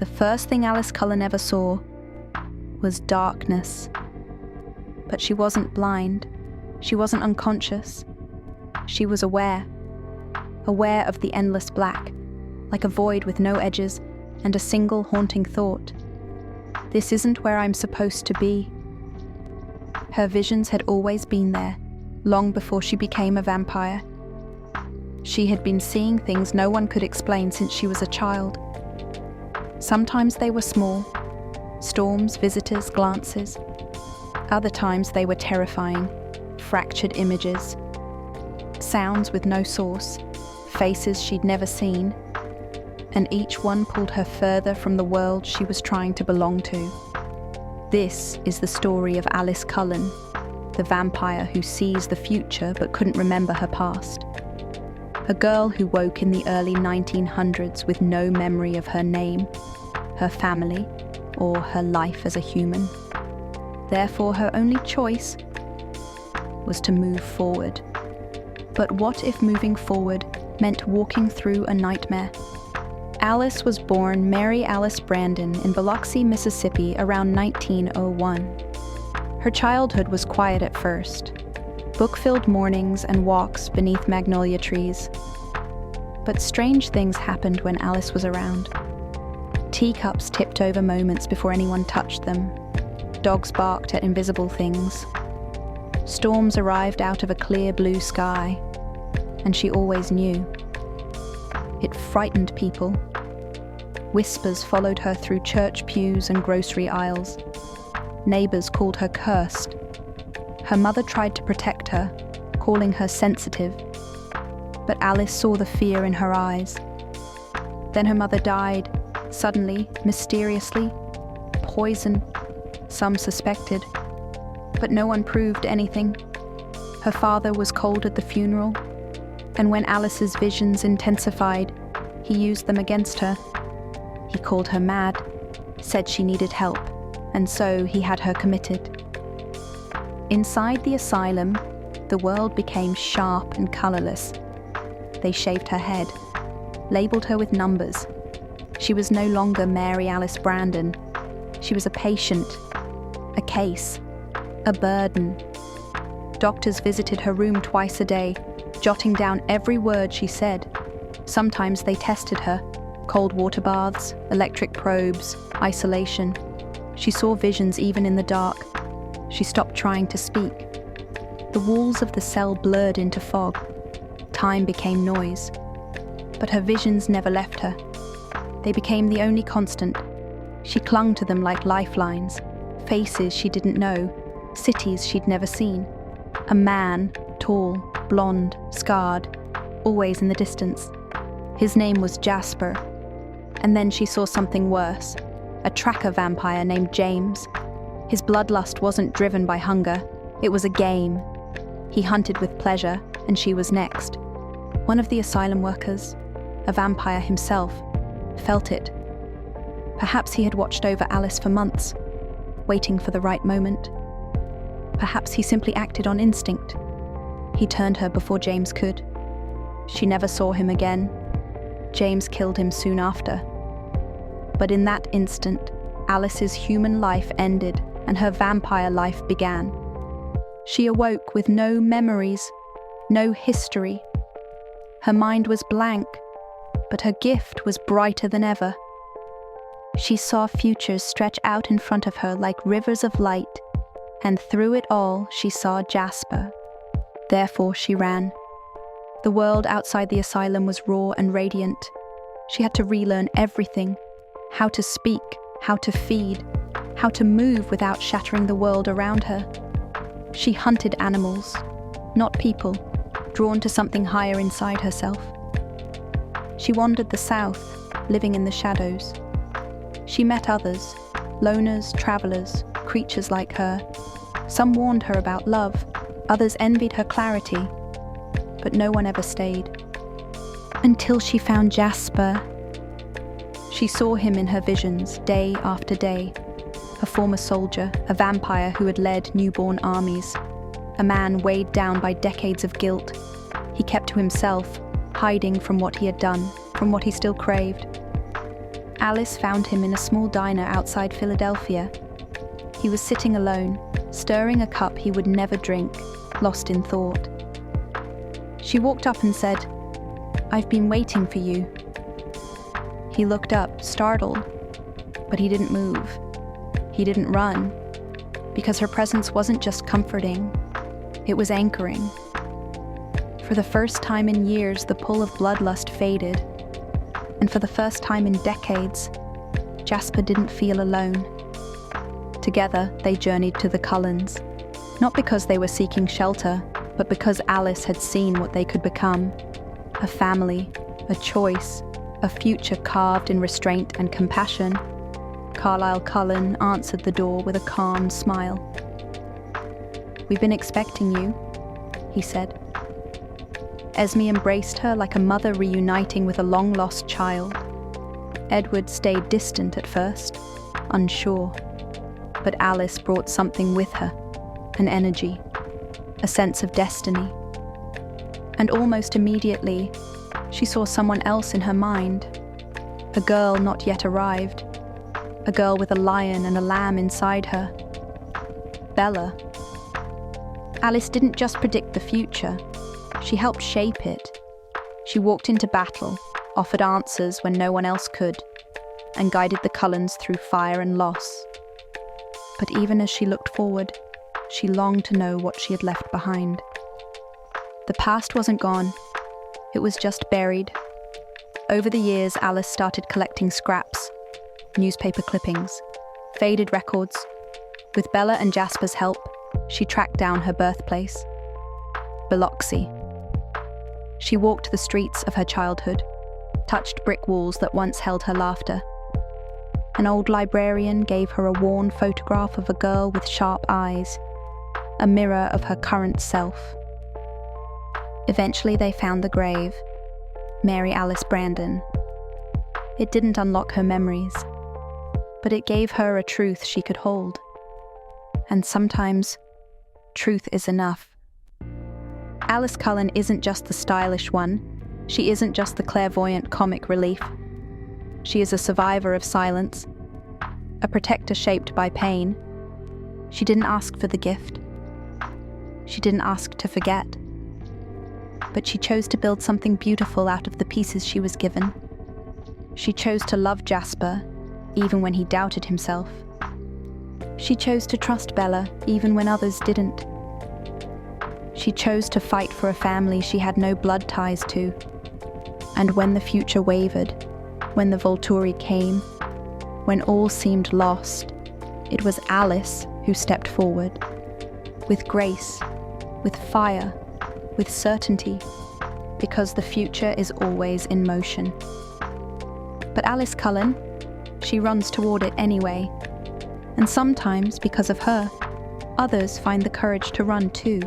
the first thing Alice Cullen ever saw was darkness. But she wasn't blind. She wasn't unconscious. She was aware of the endless black, like a void with no edges and a single haunting thought. This isn't where I'm supposed to be. Her visions had always been there, long before she became a vampire. She had been seeing things no one could explain since she was a child. Sometimes they were small, storms, visitors, glances. Other times they were terrifying, fractured images. Sounds with no source, faces she'd never seen, and each one pulled her further from the world she was trying to belong to. This is the story of Alice Cullen, the vampire who sees the future but couldn't remember her past. A girl who woke in the early 1900s with no memory of her name, her family, or her life as a human. Therefore, her only choice was to move forward. But what if moving forward meant walking through a nightmare? Alice was born Mary Alice Brandon in Biloxi, Mississippi around 1901. Her childhood was quiet at first, book-filled mornings and walks beneath magnolia trees. But strange things happened when Alice was around. Teacups tipped over moments before anyone touched them. Dogs barked at invisible things. Storms arrived out of a clear blue sky, and she always knew. It frightened people. Whispers followed her through church pews and grocery aisles. Neighbors called her cursed. Her mother tried to protect her, calling her sensitive. But Alice saw the fear in her eyes. Then her mother died, suddenly, mysteriously. Poison, some suspected. But no one proved anything. Her father was cold at the funeral, and when Alice's visions intensified, he used them against her. He called her mad, said she needed help, and so he had her committed. Inside the asylum, the world became sharp and colourless. They shaved her head, labelled her with numbers. She was no longer Mary Alice Brandon. She was a patient, a case, a burden. Doctors visited her room twice a day, jotting down every word she said. Sometimes they tested her. Cold water baths, electric probes, isolation. She saw visions even in the dark. She stopped trying to speak. The walls of the cell blurred into fog. Time became noise. But her visions never left her. They became the only constant. She clung to them like lifelines. Faces she didn't know, cities she'd never seen. A man, tall, blonde, scarred, always in the distance. His name was Jasper. And then she saw something worse, a tracker vampire named James. His bloodlust wasn't driven by hunger, it was a game. He hunted with pleasure, and she was next. One of the asylum workers, a vampire himself, felt it. Perhaps he had watched over Alice for months, waiting for the right moment. Perhaps he simply acted on instinct. He turned her before James could. She never saw him again. James killed him soon after. But in that instant, Alice's human life ended and her vampire life began. She awoke with no memories, no history. Her mind was blank, but her gift was brighter than ever. She saw futures stretch out in front of her like rivers of light, and through it all she saw Jasper. Therefore she ran. The world outside the asylum was raw and radiant. She had to relearn everything. How to speak, how to feed, how to move without shattering the world around her. She hunted animals, not people, drawn to something higher inside herself. She wandered the south, living in the shadows. She met others, loners, travelers, creatures like her. Some warned her about love, others envied her clarity, but no one ever stayed. Until she found Jasper. She saw him in her visions, day after day. A former soldier, a vampire who had led newborn armies. A man weighed down by decades of guilt. He kept to himself, hiding from what he had done, from what he still craved. Alice found him in a small diner outside Philadelphia. He was sitting alone, stirring a cup he would never drink, lost in thought. She walked up and said, "I've been waiting for you." He looked up, startled, but he didn't move. He didn't run, because her presence wasn't just comforting, it was anchoring. For the first time in years, the pull of bloodlust faded, and for the first time in decades, Jasper didn't feel alone. Together, they journeyed to the Cullens, not because they were seeking shelter, but because Alice had seen what they could become: a family, a choice, a future carved in restraint and compassion. Alice Cullen answered the door with a calm smile. "We've been expecting you," he said. Esme embraced her like a mother reuniting with a long-lost child. Edward stayed distant at first, unsure, but Alice brought something with her, an energy, a sense of destiny. And almost immediately, she saw someone else in her mind, a girl not yet arrived, a girl with a lion and a lamb inside her. Bella. Alice didn't just predict the future, she helped shape it. She walked into battle, offered answers when no one else could, and guided the Cullens through fire and loss. But even as she looked forward, she longed to know what she had left behind. The past wasn't gone, it was just buried. Over the years, Alice started collecting scraps, newspaper clippings, faded records. With Bella and Jasper's help, she tracked down her birthplace, Biloxi. She walked the streets of her childhood, touched brick walls that once held her laughter. An old librarian gave her a worn photograph of a girl with sharp eyes, a mirror of her current self. Eventually they found the grave, Mary Alice Brandon. It didn't unlock her memories, but it gave her a truth she could hold. And sometimes, truth is enough. Alice Cullen isn't just the stylish one. She isn't just the clairvoyant comic relief. She is a survivor of silence, a protector shaped by pain. She didn't ask for the gift. She didn't ask to forget. But she chose to build something beautiful out of the pieces she was given. She chose to love Jasper, even when he doubted himself. She chose to trust Bella, even when others didn't. She chose to fight for a family she had no blood ties to. And when the future wavered, when the Volturi came, when all seemed lost, it was Alice who stepped forward. With grace, with fire, with certainty, because the future is always in motion. But Alice Cullen, she runs toward it anyway. And sometimes, because of her, others find the courage to run too.